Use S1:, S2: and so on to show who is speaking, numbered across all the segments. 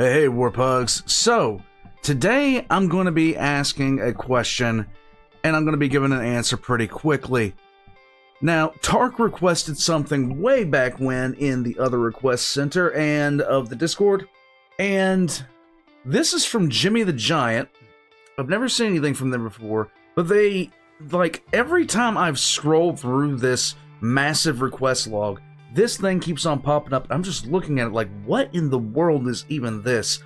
S1: Hey, Warpugs. So, today I'm going to be asking a question, and I'm going to be giving an answer pretty quickly. Now, Tark requested something way back when in the other request center and of the Discord, and this is from Jimmy the Giant. I've never seen anything from them before, but they, like, every time I've scrolled through this massive request log, this thing keeps on popping up. I'm just looking at it like, what in the world is even this?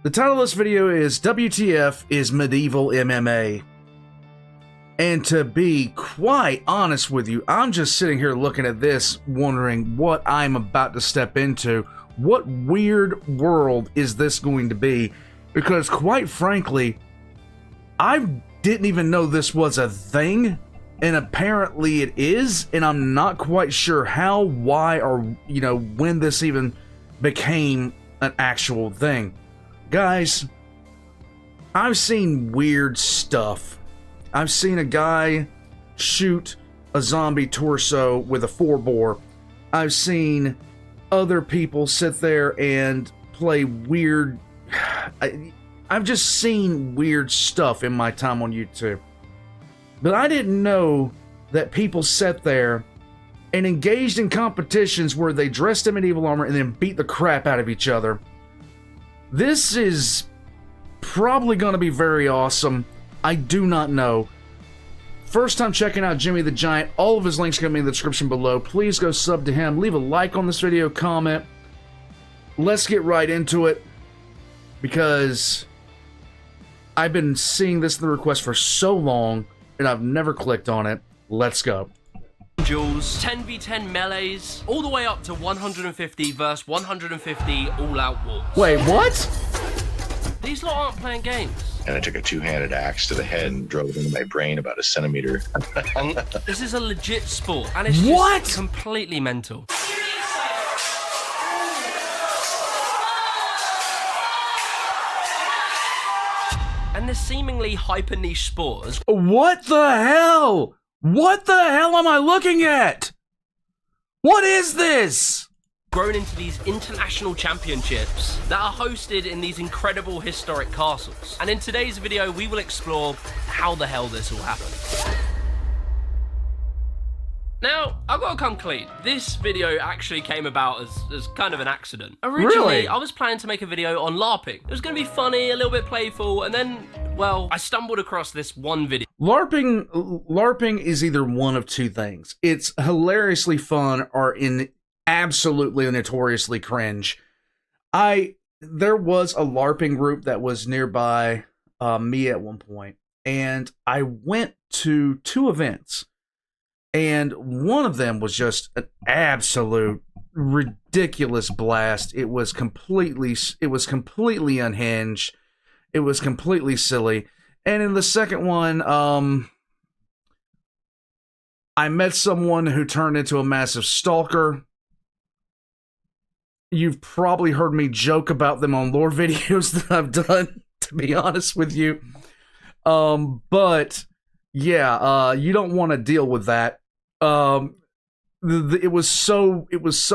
S1: The title of this video is WTF is Medieval MMA. And to be quite honest with you, I'm just sitting here looking at this, wondering what I'm about to step into. What weird world is this going to be? Because quite frankly, I didn't even know this was a thing. And apparently it is, and I'm not quite sure how, why, or, when this even became an actual thing. Guys, I've seen weird stuff. I've seen a guy shoot a zombie torso with a 4-bore. I've seen other people sit there and play weird... I've just seen weird stuff in my time on YouTube. But I didn't know that people sat there and engaged in competitions where they dressed in medieval armor and then beat the crap out of each other. This is probably going to be very awesome. I do not know. First time checking out Jimmy the Giant, all of his links are going to be in the description below. Please go sub to him, leave a like on this video, comment. Let's get right into it, because I've been seeing this in the request for so long, and I've never clicked on it. Let's go.
S2: Duels, 10v10 melees, all the way up to 150 versus 150 all-out wars.
S1: Wait, what?
S2: These lot aren't playing games.
S3: And I took a two-handed axe to the head and drove it into my brain about a centimeter.
S2: And this is a legit sport, and it's just completely mental. And this seemingly hyper-niche sport is...
S1: What the hell? What the hell am I looking at? What is this?
S2: Grown into these international championships that are hosted in these incredible historic castles. And in today's video, we will explore how the hell this all happened. Now, I've got to come clean. This video actually came about as kind of an accident. Originally, I was planning to make a video on LARPing. It was going to be funny, a little bit playful, and then, well, I stumbled across this one video.
S1: LARPing is either one of two things. It's hilariously fun or absolutely notoriously cringe. There was a LARPing group that was nearby me at one point, and I went to 2 events. And one of them was just an absolute ridiculous blast. It was completely unhinged. It was completely silly. And in the second one, I met someone who turned into a massive stalker. You've probably heard me joke about them on lore videos that I've done, to be honest with you. But yeah, you don't want to deal with that. It was so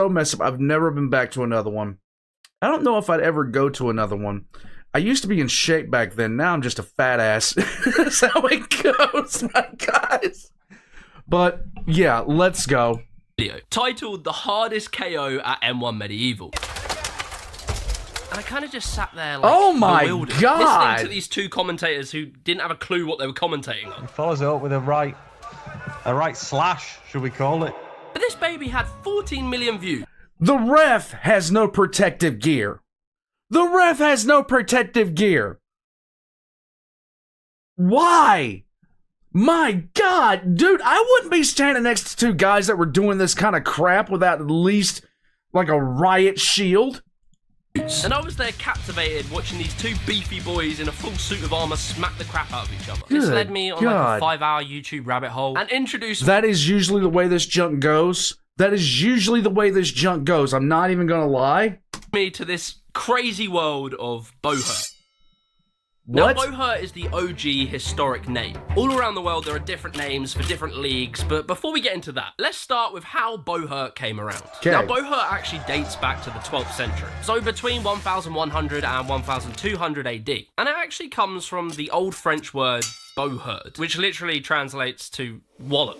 S1: messed up. I've never been back to another one. I don't know if I'd ever go to another one. I used to be in shape back then. Now I'm just a fat ass. That's how it goes, my guys. But yeah, let's go.
S2: Video titled "The Hardest KO at M1 Medieval." And I kind of just sat there like,
S1: oh my
S2: bewildered,
S1: god,
S2: listening to these 2 commentators who didn't have a clue what they were commentating on.
S4: He follows it up with a right slash, should we call it?
S2: But this baby had 14 million views.
S1: The ref has no protective gear. The ref has no protective gear. Why? My god, dude, I wouldn't be standing next to 2 guys that were doing this kind of crap without at least like a riot shield.
S2: And I was there captivated watching these 2 beefy boys in a full suit of armor smack the crap out of each other. This led me on like a 5-hour YouTube rabbit hole and introduced...
S1: That is usually the way this junk goes. That is usually the way this junk goes. I'm not even gonna lie.
S2: Me to this crazy world of boho.
S1: What?
S2: Now, Bohurt is the OG historic name. All around the world, there are different names for different leagues, but before we get into that, let's start with how Bohurt came around.
S1: Okay.
S2: Now, Bohurt actually dates back to the 12th century, so between 1100 and 1200 AD, and it actually comes from the old French word boherd, which literally translates to wallop.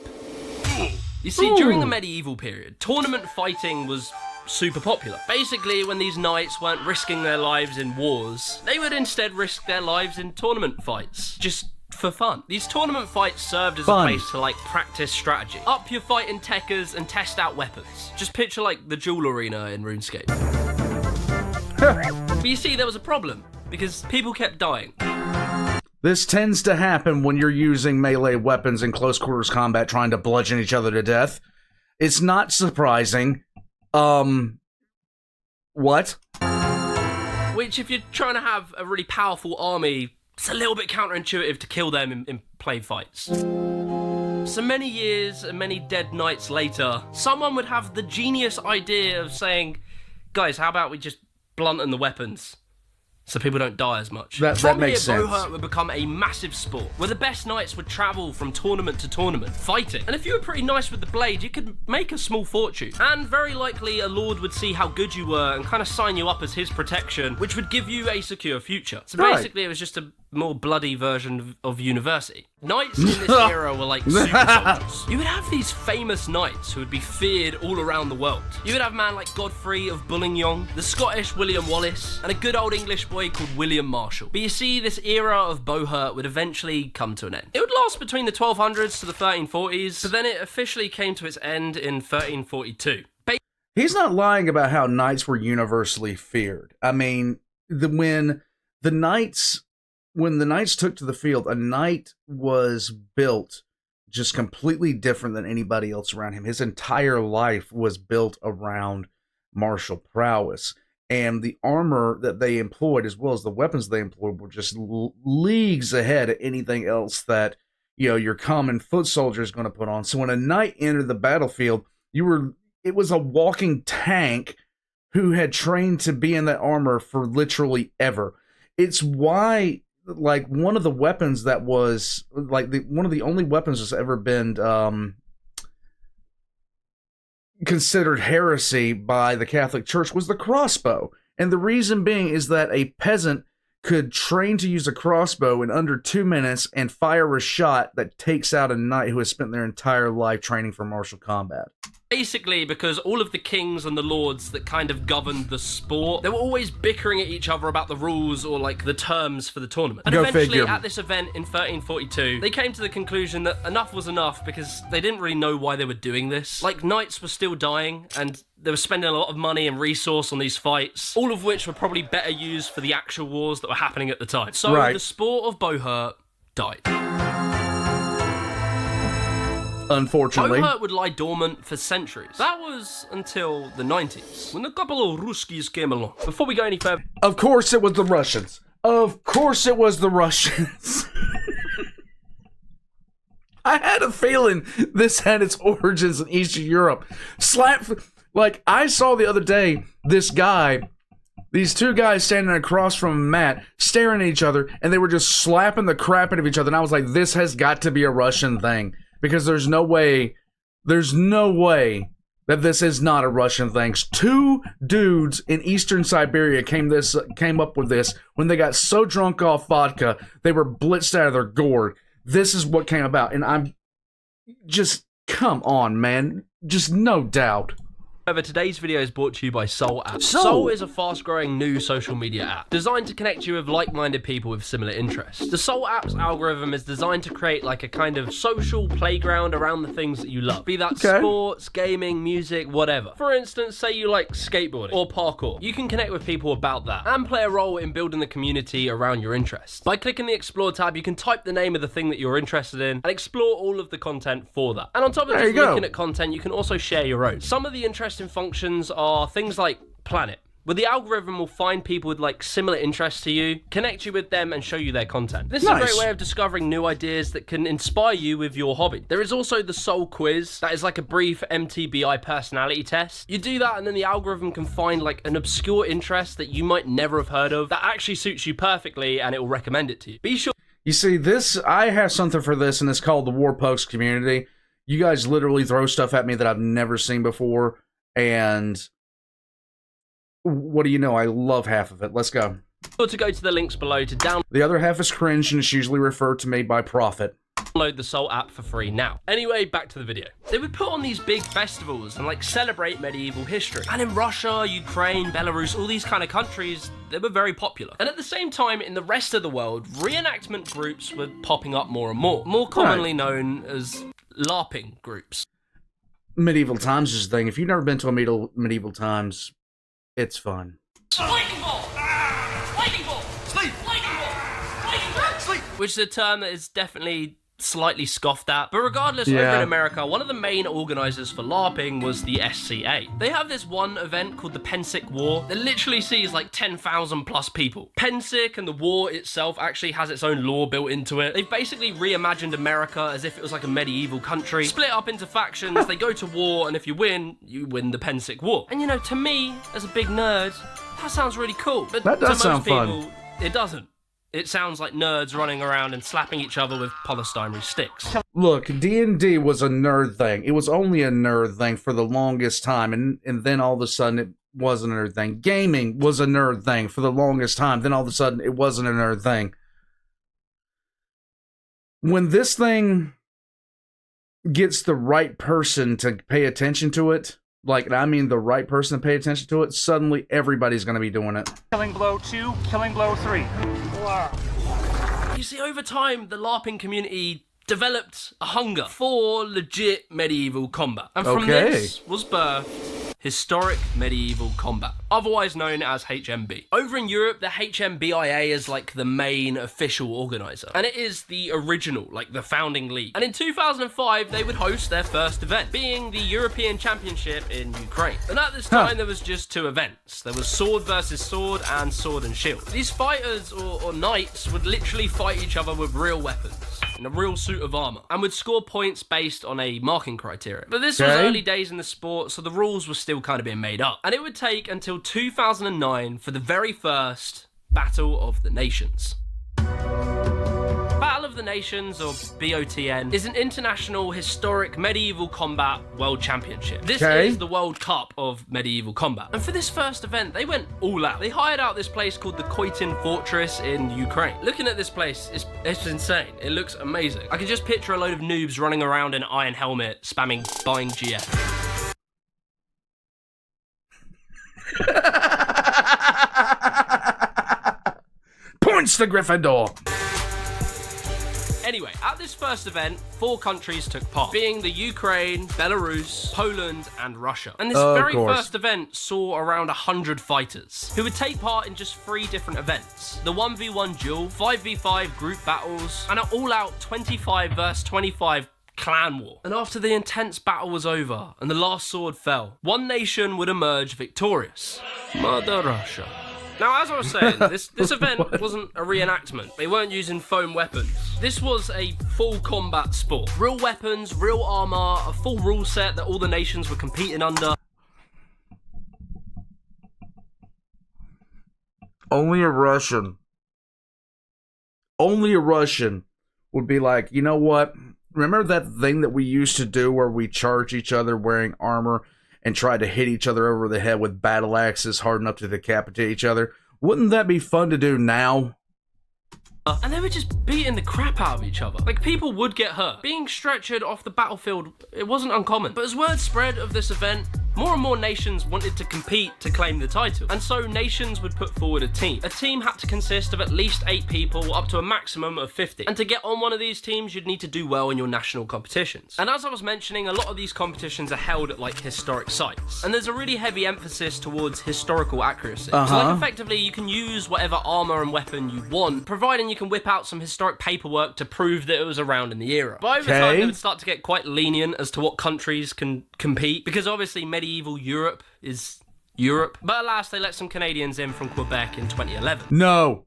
S2: You see, during the medieval period, tournament fighting was super popular. Basically, when these knights weren't risking their lives in wars, they would instead risk their lives in tournament fights, just for fun. These tournament fights served as a place to, like, practice strategy, up your fighting techers, and test out weapons. Just picture, like, the duel arena in RuneScape. But you see, there was a problem, because people kept dying.
S1: This tends to happen when you're using melee weapons in close quarters combat trying to bludgeon each other to death. It's not surprising. What?
S2: Which, if you're trying to have a really powerful army, it's a little bit counterintuitive to kill them in play fights. So many years and many dead knights later, someone would have the genius idea of saying, guys, how about we just blunten the weapons so people don't die as much?
S1: That makes sense.
S2: Bohurt would become a massive sport, where the best knights would travel from tournament to tournament, fighting. And if you were pretty nice with the blade, you could make a small fortune. And very likely, a lord would see how good you were and kind of sign you up as his protection, which would give you a secure future. So basically, it was just a more bloody version of university. Knights in this era were like super soldiers. You would have these famous knights who would be feared all around the world. You would have a man like Godfrey of Boulogne, the Scottish William Wallace, and a good old English boy called William Marshall. But you see, this era of Bohurt would eventually come to an end. It would last between the 1200s to the 1340s, but then it officially came to its end in 1342.
S1: He's not lying about how knights were universally feared. I mean, when the knights took to the field, a knight was built just completely different than anybody else around him. His entire life was built around martial prowess. And the armor that they employed, as well as the weapons they employed, were just leagues ahead of anything else that, you know, your common foot soldier is going to put on. So when a knight entered the battlefield, it was a walking tank who had trained to be in that armor for literally ever. It's why, like, one of the weapons that was, like, one of the only weapons that's ever been considered heresy by the Catholic Church was the crossbow. And the reason being is that a peasant could train to use a crossbow in under 2 minutes and fire a shot that takes out a knight who has spent their entire life training for martial combat.
S2: Basically, because all of the kings and the lords that kind of governed the sport, they were always bickering at each other about the rules or, like, the terms for the tournament. And eventually, at this event in 1342, they came to the conclusion that enough was enough, because they didn't really know why they were doing this. Like, knights were still dying, and they were spending a lot of money and resource on these fights, all of which were probably better used for the actual wars that were happening at the time. So the sport of Bohurt died.
S1: Unfortunately,
S2: Bohurt would lie dormant for centuries. That was until the 90s, when a couple of Ruskies came along. Before we go any further...
S1: Of course it was the Russians. Of course it was the Russians. I had a feeling this had its origins in Eastern Europe. Like, I saw the other day, these two guys standing across from a mat, staring at each other, and they were just slapping the crap out of each other. And I was like, this has got to be a Russian thing. Because there's no way that this is not a Russian thing. Two dudes in Eastern Siberia came up with this when they got so drunk off vodka, they were blitzed out of their gourd. This is what came about. And I'm just, come on, man. Just no doubt.
S2: However, today's video is brought to you by Soul App. Soul is a fast-growing new social media app designed to connect you with like-minded people with similar interests. The Soul App's algorithm is designed to create like a kind of social playground around the things that you love. Be that sports, gaming, music, whatever. For instance, say you like skateboarding or parkour. You can connect with people about that and play a role in building the community around your interests. By clicking the Explore tab, you can type the name of the thing that you're interested in and explore all of the content for that. And on top of just looking at content, you can also share your own. Some of the interesting functions are things like Planet, where the algorithm will find people with like similar interests to you, connect you with them, and show you their content. This is a great way of discovering new ideas that can inspire you with your hobby. There is also the Soul Quiz. That is like a brief MTBI personality test. You do that and then the algorithm can find like an obscure interest that you might never have heard of that actually suits you perfectly, and it will recommend it to you. Be sure.
S1: You see, I have something for this, and it's called the Warpokes community. You guys literally throw stuff at me that I've never seen before, and what do you know? I love half of it. Let's go.
S2: To go to the links below to download.
S1: The other half is cringe, and it's usually referred to me by Prophet.
S2: Download the Soul app for free now. Anyway, back to the video. They would put on these big festivals and like celebrate medieval history. And in Russia, Ukraine, Belarus, all these kind of countries, they were very popular. And at the same time, in the rest of the world, reenactment groups were popping up more and more commonly known as LARPing groups.
S1: Medieval times is the thing. If you've never been to a medieval times, it's fun.
S2: Lightning bolt! Lightning bolt! Sleep! Lightning bolt! Lightning bolt! Sleep! Which is a term that is definitely slightly scoffed at. But regardless, over in America, one of the main organizers for LARPing was the SCA. They have this one event called the Pensic War that literally sees like 10,000 plus people. Pensic and the war itself actually has its own lore built into it. They've basically reimagined America as if it was like a medieval country, split up into factions, they go to war, and if you win the Pensic War. And you know, to me, as a big nerd, that sounds really cool. But
S1: that does
S2: to most
S1: sound
S2: people,
S1: fun.
S2: It doesn't. It sounds like nerds running around and slapping each other with polystyrene sticks.
S1: Look, D&D was a nerd thing. It was only a nerd thing for the longest time, and then all of a sudden it wasn't a nerd thing. Gaming was a nerd thing for the longest time, then all of a sudden it wasn't a nerd thing. When this thing gets the right person to pay attention to it, like, I mean the right person to pay attention to it, suddenly everybody's going to be doing it.
S5: Killing blow 2, killing blow 3.
S2: You see, over time, the LARPing community developed a hunger for legit medieval combat. And from this was birthed Historic Medieval Combat, otherwise known as HMB. Over in Europe, the HMBIA is like the main official organizer, and it is the original, like the founding league. And in 2005, they would host their first event, being the European Championship in Ukraine. And at this time, there was just 2 events. There was sword versus sword and sword and shield. These fighters or knights would literally fight each other with real weapons in a real suit of armor, and would score points based on a marking criteria. But this was early days in the sport, so the rules were still kind of being made up. And it would take until 2009 for the very first Battle of the Nations. Battle of the Nations, or BOTN, is an international historic medieval combat world championship. This is the World Cup of medieval combat. And for this first event, they went all out. They hired out this place called the Koitin Fortress in Ukraine. Looking at this place, it's insane. It looks amazing. I can just picture a load of noobs running around in an iron helmet, spamming buying GF.
S1: Points to Gryffindor!
S2: Anyway, at this first event, 4 countries took part, being the Ukraine, Belarus, Poland, and Russia. And this very first event saw around 100 fighters, who would take part in just 3 different events. The 1v1 duel, 5v5 group battles, and an all-out 25 versus 25 clan war. And after the intense battle was over, and the last sword fell, one nation would emerge victorious. Mother Russia. Now, as I was saying, this event wasn't a reenactment. They weren't using foam weapons. This was a full combat sport. Real weapons, real armor, a full rule set that all the nations were competing under.
S1: Only a Russian would be like, you know what? Remember that thing that we used to do where we charge each other wearing armor and try to hit each other over the head with battle axes hard enough to decapitate each other? Wouldn't that be fun to do now?
S2: And they were just beating the crap out of each other. Like, people would get hurt. Being stretchered off the battlefield, it wasn't uncommon. But as word spread of this event, more and more nations wanted to compete to claim the title. And so nations would put forward a team. A team had to consist of at least 8 people, up to a maximum of 50. And to get on one of these teams, you'd need to do well in your national competitions. And as I was mentioning, a lot of these competitions are held at like historic sites. And there's a really heavy emphasis towards historical accuracy. So like, effectively, you can use whatever armor and weapon you want, providing you can whip out some historic paperwork to prove that it was around in the era. But over time, they would start to get quite lenient as to what countries can compete, because obviously medieval Europe is Europe. But alas, they let some Canadians in from Quebec in 2011.
S1: No.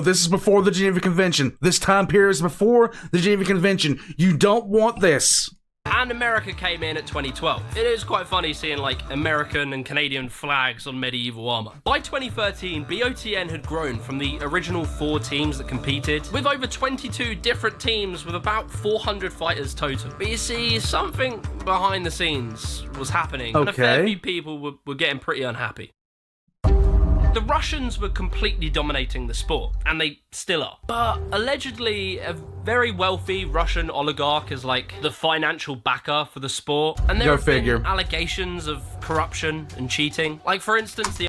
S1: This is before the Geneva Convention. This time period is before the Geneva Convention. You don't want this.
S2: And America came in at 2012. It is quite funny seeing like American and Canadian flags on medieval armor. By 2013, BOTN had grown from the original 4 teams that competed, with over 22 different teams with about 400 fighters total. But you see, something behind the scenes was happening, and a fair few people were getting pretty unhappy. The Russians were completely dominating the sport, and they still are. But allegedly, a very wealthy Russian oligarch is like the financial backer for the sport. And there have been allegations of corruption and cheating. Like, for instance, the...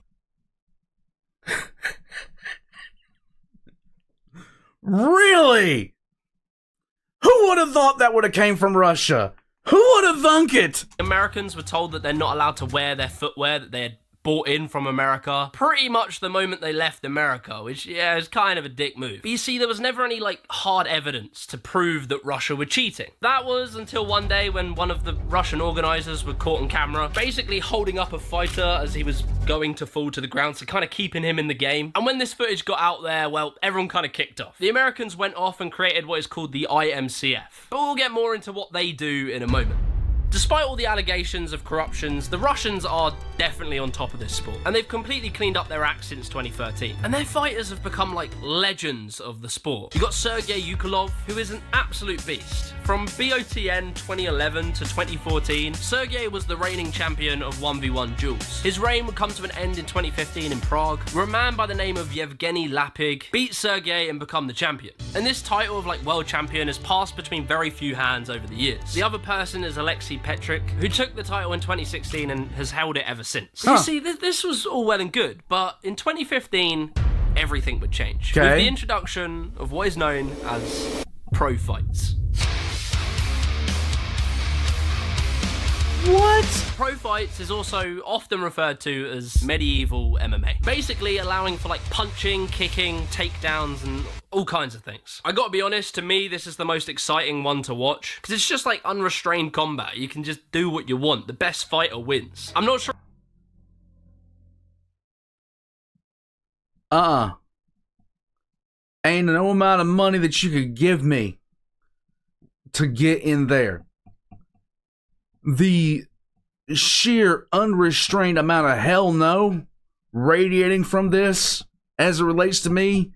S1: Really? Who would have thought that would have came from Russia? Who would have thunk it?
S2: Americans were told that they're not allowed to wear their footwear that they had bought in from America pretty much the moment they left America, which, yeah, is kind of a dick move. But you see, there was never any, like, hard evidence to prove that Russia were cheating. That was until one day when one of the Russian organizers were caught on camera, basically holding up a fighter as he was going to fall to the ground, so kind of keeping him in the game. And when this footage got out there, well, everyone kind of kicked off. The Americans went off and created what is called the IMCF. But we'll get more into what they do in a moment. Despite all the allegations of corruptions, the Russians are definitely on top of this sport, and they've completely cleaned up their act since 2013. And their fighters have become like legends of the sport. You've got Sergey Yukolov, who is an absolute beast. From BOTN 2011 to 2014, Sergey was the reigning champion of 1v1 duels. His reign would come to an end in 2015 in Prague, where a man by the name of Yevgeny Lapig beat Sergey and become the champion. And this title of like world champion has passed between very few hands over the years. The other person is Alexei Petrick, who took the title in 2016 and has held it ever since. You see, this was all well and good, but in 2015, everything would change. With the introduction of what is known as pro fights.
S1: What?
S2: Pro fights is also often referred to as medieval MMA. Basically allowing for like punching, kicking, takedowns, and all kinds of things. I gotta be honest, to me, this is the most exciting one to watch, because it's just like unrestrained combat. You can just do what you want. The best fighter wins. I'm not sure...
S1: Ain't no amount of money that you could give me to get in there. The sheer unrestrained amount of hell no radiating from this as it relates to me,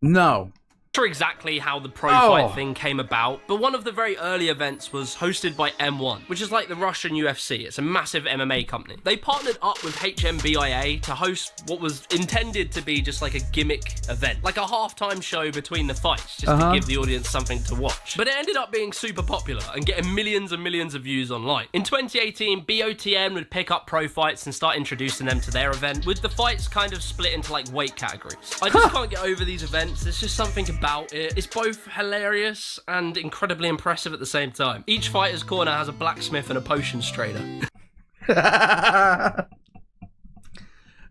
S1: no.
S2: Sure exactly how the pro fight thing came about, but one of the very early events was hosted by M1, which is like the Russian UFC. It's a massive MMA company. They partnered up with HMBIA to host what was intended to be just like a gimmick event, like a halftime show between the fights, just to give the audience something to watch. But it ended up being super popular and getting millions and millions of views online. In 2018, BOTN would pick up pro fights and start introducing them to their event, with the fights kind of split into like weight categories. I just can't get over these events. There's just something about it. It's both hilarious and incredibly impressive at the same time. Each fighter's corner has a blacksmith and a potions trader.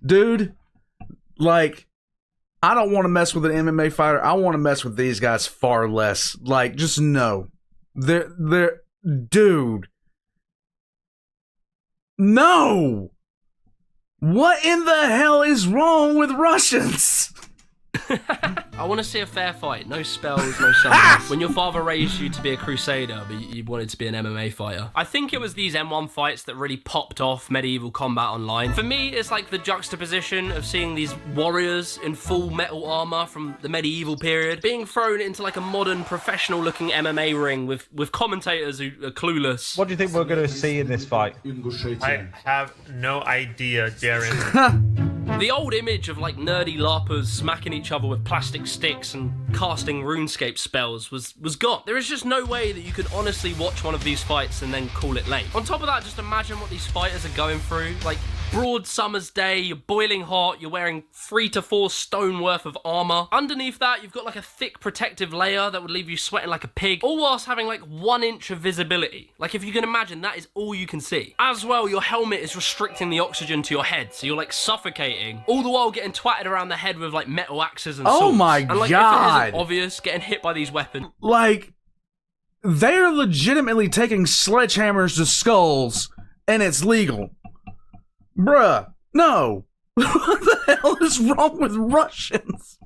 S1: Dude, like, I don't want to mess with an MMA fighter. I want to mess with these guys far less. Like, just no. They're dude. No! What in the hell is wrong with Russians?
S2: I want to see a fair fight. No spells, no summons. When your father raised you to be a crusader, but you wanted to be an MMA fighter. I think it was these M1 fights that really popped off medieval combat online. For me, it's like the juxtaposition of seeing these warriors in full metal armor from the medieval period being thrown into like a modern, professional-looking MMA ring with commentators who are clueless.
S4: What do you think we're going to see in this fight?
S5: I have no idea, Darren.
S2: The old image of like nerdy LARPers smacking each other with plastic sticks and casting RuneScape spells was gone. There is just no way that you could honestly watch one of these fights and then call it late. On top of that, just imagine what these fighters are going through. Like, broad summer's day, you're boiling hot, you're wearing 3 to 4 stone worth of armor. Underneath that, you've got like a thick protective layer that would leave you sweating like a pig, all whilst having like 1 inch of visibility. Like, if you can imagine, that is all you can see. As well, your helmet is restricting the oxygen to your head, so you're like suffocating, all the while getting twatted around the head with like metal axes and swords.
S1: Oh my
S2: and, like,
S1: god!
S2: If it isn't obvious, getting hit by these weapons.
S1: Like, they're legitimately taking sledgehammers to skulls and it's legal. Bruh, no. What the hell is wrong with Russians?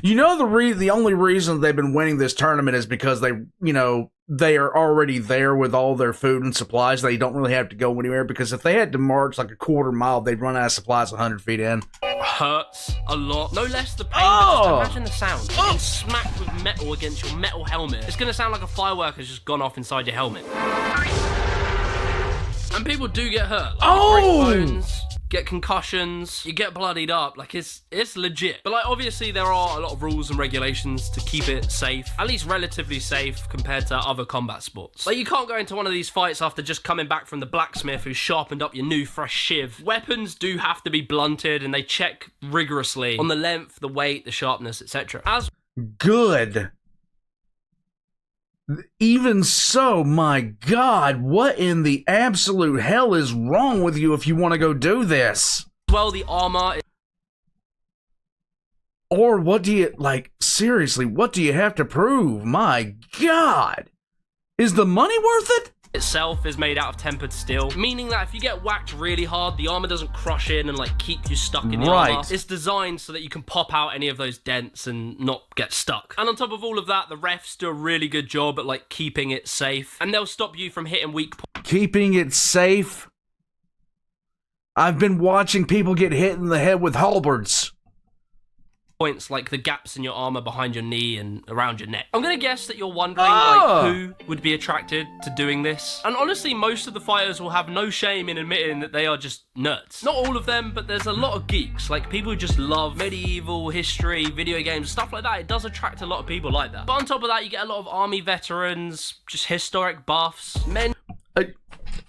S1: You know, the only reason they've been winning this tournament is because they are already there with all their food and supplies. They don't really have to go anywhere, because if they had to march like a quarter mile, they'd run out of supplies 100 feet in.
S2: Hurts a lot. No less the pain, but just imagine the sound. Getting smacked with metal against your metal helmet. It's going to sound like a firework has just gone off inside your helmet. And people do get hurt. Like, break bones, get concussions, you get bloodied up. Like, it's legit. But like, obviously there are a lot of rules and regulations to keep it safe, at least relatively safe compared to other combat sports. Like, you can't go into one of these fights after just coming back from the blacksmith who sharpened up your new fresh shiv. Weapons do have to be blunted, and they check rigorously on the length, the weight, the sharpness, etc. As
S1: good. Even so, my God, what in the absolute hell is wrong with you if you want to go do this?
S2: well, the armor.
S1: Or what do you, like, seriously, what do you have to prove? My God. Is the money worth it?
S2: Itself is made out of tempered steel, meaning that if you get whacked really hard, the armor doesn't crush in and like keep you stuck in the armor. It's designed so that you can pop out any of those dents and not get stuck. And on top of all of that, the refs do a really good job at like keeping it safe, and they'll stop you from hitting weak points.
S1: Keeping it safe? I've been watching people get hit in the head with halberds.
S2: Points like the gaps in your armor behind your knee and around your neck. I'm gonna guess that you're wondering like who would be attracted to doing this. And honestly, most of the fighters will have no shame in admitting that they are just nerds. Not all of them, but there's a lot of geeks, like people who just love medieval history, video games, stuff like that. It does attract a lot of people like that. But on top of that, you get a lot of army veterans, just historic buffs, men.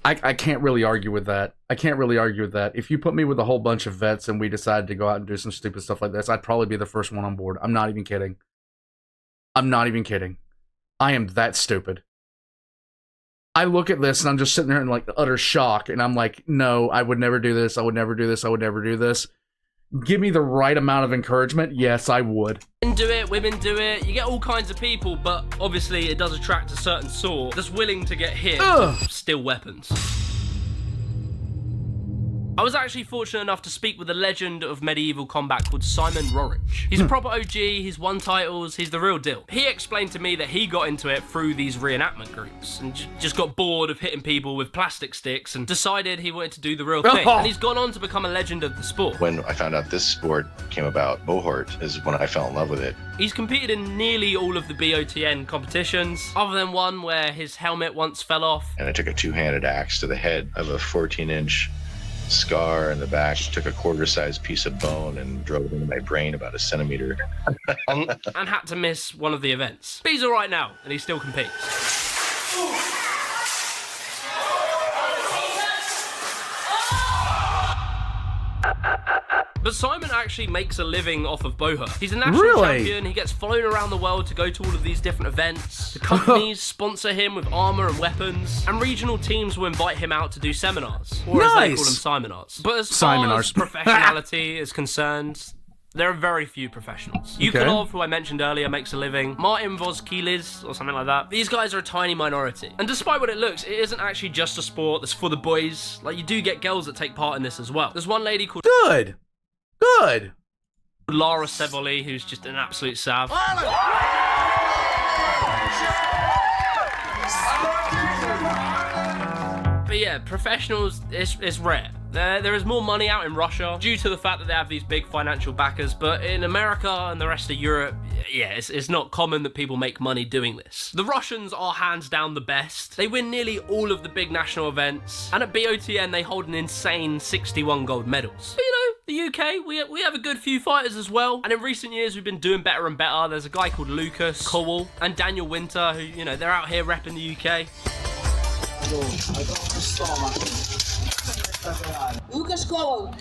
S1: I can't really argue with that. I can't really argue with that. If you put me with a whole bunch of vets and we decided to go out and do some stupid stuff like this, I'd probably be the first one on board. I'm not even kidding. I'm not even kidding. I am that stupid. I look at this and I'm just sitting there in like utter shock, and I'm like, no, I would never do this. I would never do this. I would never do this. Give me the right amount of encouragement. Yes, I would.
S2: Men do it, women do it, you get all kinds of people, but obviously it does attract a certain sort that's willing to get hit with steel weapons. I was actually fortunate enough to speak with a legend of medieval combat called Simon Rorich. He's a proper OG, he's won titles, he's the real deal. He explained to me that he got into it through these reenactment groups and just got bored of hitting people with plastic sticks and decided he wanted to do the real thing. And he's gone on to become a legend of the sport.
S3: When I found out this sport came about, Bohort is when I fell in love with it.
S2: He's competed in nearly all of the BOTN competitions, other than one where his helmet once fell off.
S3: And I took a two-handed axe to the head of a 14-inch scar in the back, took a quarter-sized piece of bone and drove it into my brain about a centimeter.
S2: And had to miss one of the events. But he's all right now, and he still competes. But Simon actually makes a living off of Bohort. He's a national champion, he gets flown around the world to go to all of these different events. The companies sponsor him with armor and weapons, and regional teams will invite him out to do seminars. Or as they call them, Simonars. But as far as professionality is concerned, there are very few professionals. Yukonov, who I mentioned earlier, makes a living. Martin Voskilis, or something like that. These guys are a tiny minority. And despite what it looks, it isn't actually just a sport that's for the boys. Like, you do get girls that take part in this as well. There's one lady called...
S1: Good.
S2: Lara Sevoli, who's just an absolute sav. But yeah, professionals, it's rare. There is more money out in Russia due to the fact that they have these big financial backers, but in America and the rest of Europe, yeah, it's not common that people make money doing this. The Russians are hands down the best. They win nearly all of the big national events, and at BOTN they hold an insane 61 gold medals. But, you know, the UK, we have a good few fighters as well, and in recent years we've been doing better and better. There's a guy called Lucas Cowell and Daniel Winter who, you know, they're out here repping the UK.
S6: Lucas Cowell.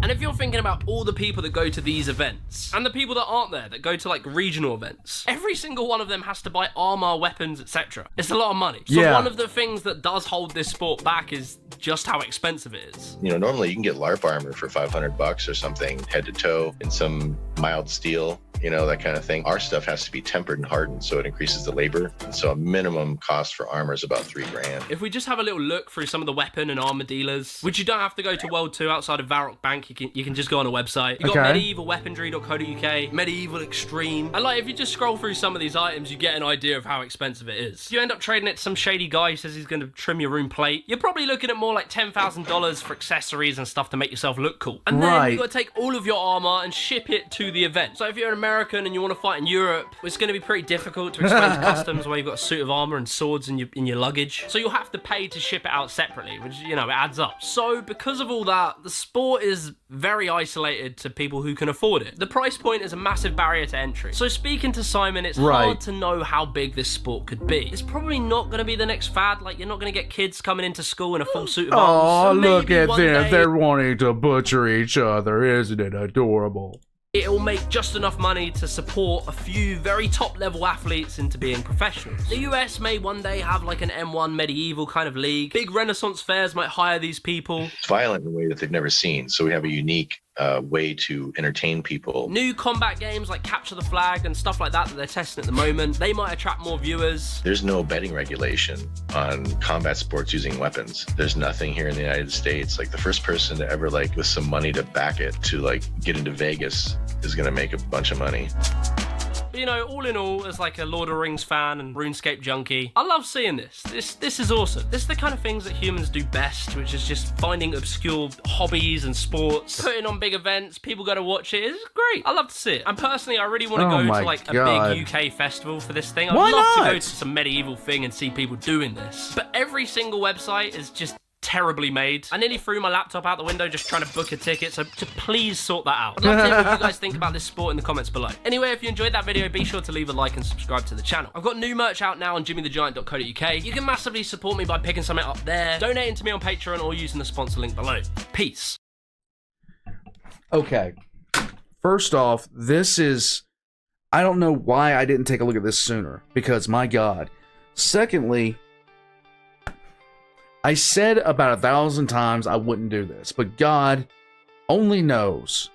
S2: And if you're thinking about all the people that go to these events, and the people that aren't there, that go to like regional events, every single one of them has to buy armor, weapons, etc. It's a lot of money. So one of the things that does hold this sport back is just how expensive it is.
S3: You know, normally you can get LARP armor for $500 or something, head to toe, in some mild steel you know, that kind of thing. Our stuff has to be tempered and hardened, so it increases the labor. And so a minimum cost for armor is about $3,000.
S2: If we just have a little look through some of the weapon and armor dealers, which you don't have to go to World 2 outside of Varrock Bank, you can just go on a website. You got medievalweaponry.co.uk, Medieval Extreme, and like if you just scroll through some of these items, you get an idea of how expensive it is. If you end up trading it to some shady guy who says he's going to trim your room plate, you're probably looking at more like $10,000 for accessories and stuff to make yourself look cool. And then you got to take all of your armor and ship it to the event. So if you're an American and you want to fight in Europe, it's going to be pretty difficult to explain to customs where you've got a suit of armor and swords in your luggage. So you'll have to pay to ship it out separately, which, you know, it adds up. So because of all that, the sport is very isolated to people who can afford it. The price point is a massive barrier to entry. So speaking to Simon, it's hard to know how big this sport could be. It's probably not going to be the next fad. Like, you're not going to get kids coming into school in a full suit of arms. So look at them.
S1: They're wanting to butcher each other. Isn't it adorable?
S2: It'll make just enough money to support a few very top-level athletes into being professionals. The US may one day have like an M1 medieval kind of league. Big Renaissance fairs might hire these people.
S3: It's violent in a way that they've never seen, so we have a unique way to entertain people.
S2: New combat games like Capture the Flag and stuff like that they're testing at the moment, they might attract more viewers.
S3: There's no betting regulation on combat sports using weapons. There's nothing here in the United States. Like, the first person to ever, like, with some money to back it, to like get into Vegas is gonna make a bunch of money.
S2: But, you know, all in all, as like a Lord of the Rings fan and RuneScape junkie, I love seeing this. This is awesome. This is the kind of things that humans do best, which is just finding obscure hobbies and sports, putting on big events, people go to watch it. It's great. I love to see it. And personally, I really want to go to like a big UK festival for this thing. I'd love to go to some medieval thing and see people doing this. But every single website is just terribly made. I nearly threw my laptop out the window just trying to book a ticket, so please sort that out. I'd love to hear what you guys think about this sport in the comments below. Anyway, if you enjoyed that video, be sure to leave a like and subscribe to the channel. I've got new merch out now on JimmyTheGiant.co.uk. You can massively support me by picking something up there, donating to me on Patreon, or using the sponsor link below. Peace.
S1: Okay. First off, this is... I don't know why I didn't take a look at this sooner, because my God. Secondly, I said about 1,000 times I wouldn't do this, but God only knows.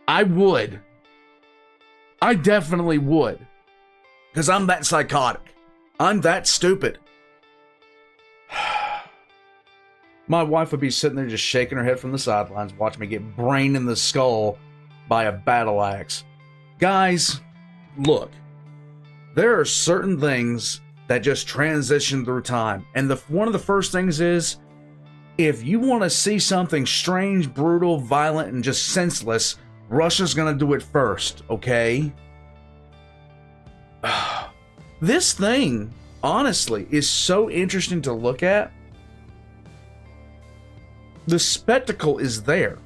S1: I would. I definitely would. Because I'm that psychotic. I'm that stupid. My wife would be sitting there just shaking her head from the sidelines, watching me get brained in the skull by a battle axe. Guys, look. There are certain things that just transition through time. And one of the first things is, if you want to see something strange, brutal, violent, and just senseless, Russia's gonna do it first, okay? This thing, honestly, is so interesting to look at. The spectacle is there.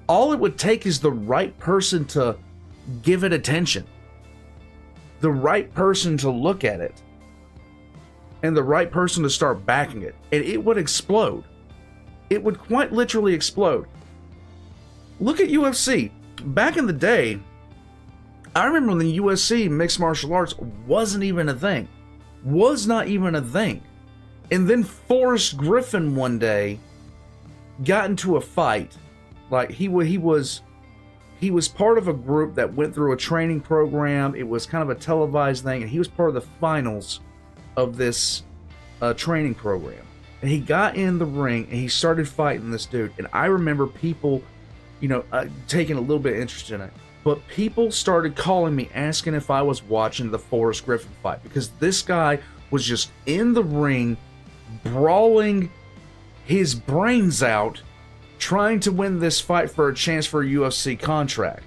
S1: All it would take is the right person to give it attention. The right person to look at it, and the right person to start backing it, and it would explode. It would quite literally explode. Look at UFC. Back in the day, I remember when the UFC mixed martial arts wasn't even a thing. Was not even a thing. And then Forrest Griffin one day got into a fight. Like, he was part of a group that went through a training program. It was kind of a televised thing, and he was part of the finals of this training program. And he got in the ring, and he started fighting this dude. And I remember people, taking a little bit of interest in it. But people started calling me, asking if I was watching the Forrest Griffin fight, because this guy was just in the ring, brawling his brains out, trying to win this fight for a chance for a UFC contract.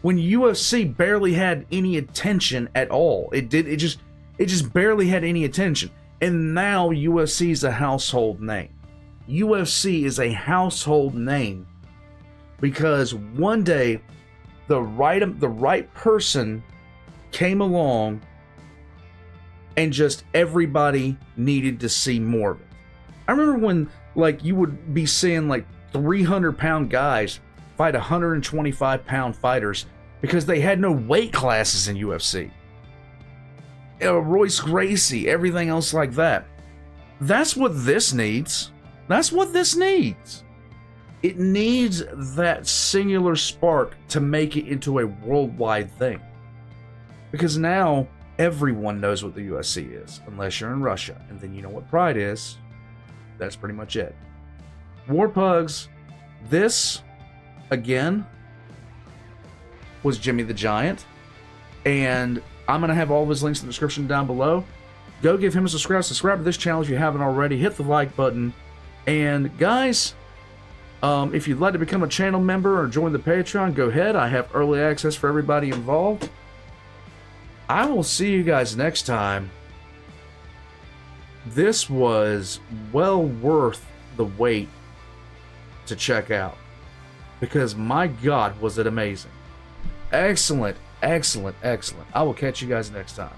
S1: When UFC barely had any attention at all. It just barely had any attention. And now UFC is a household name. UFC is a household name because one day the right person came along and just everybody needed to see more of it. I remember when you would be seeing 300-pound guys fight 125-pound fighters because they had no weight classes in UFC. Royce Gracie, everything else like that. That's what this needs. That's what this needs. It needs that singular spark to make it into a worldwide thing. Because now everyone knows what the UFC is, unless you're in Russia. And then you know what Pride is. That's pretty much it. Warpugs, this, again, was Jimmy the Giant. And I'm going to have all of his links in the description down below. Go give him a subscribe. Subscribe to this channel if you haven't already. Hit the like button. And guys, if you'd like to become a channel member or join the Patreon, go ahead. I have early access for everybody involved. I will see you guys next time. This was well worth the wait to check out. Because my God, was it amazing. Excellent, excellent, excellent. I will catch you guys next time.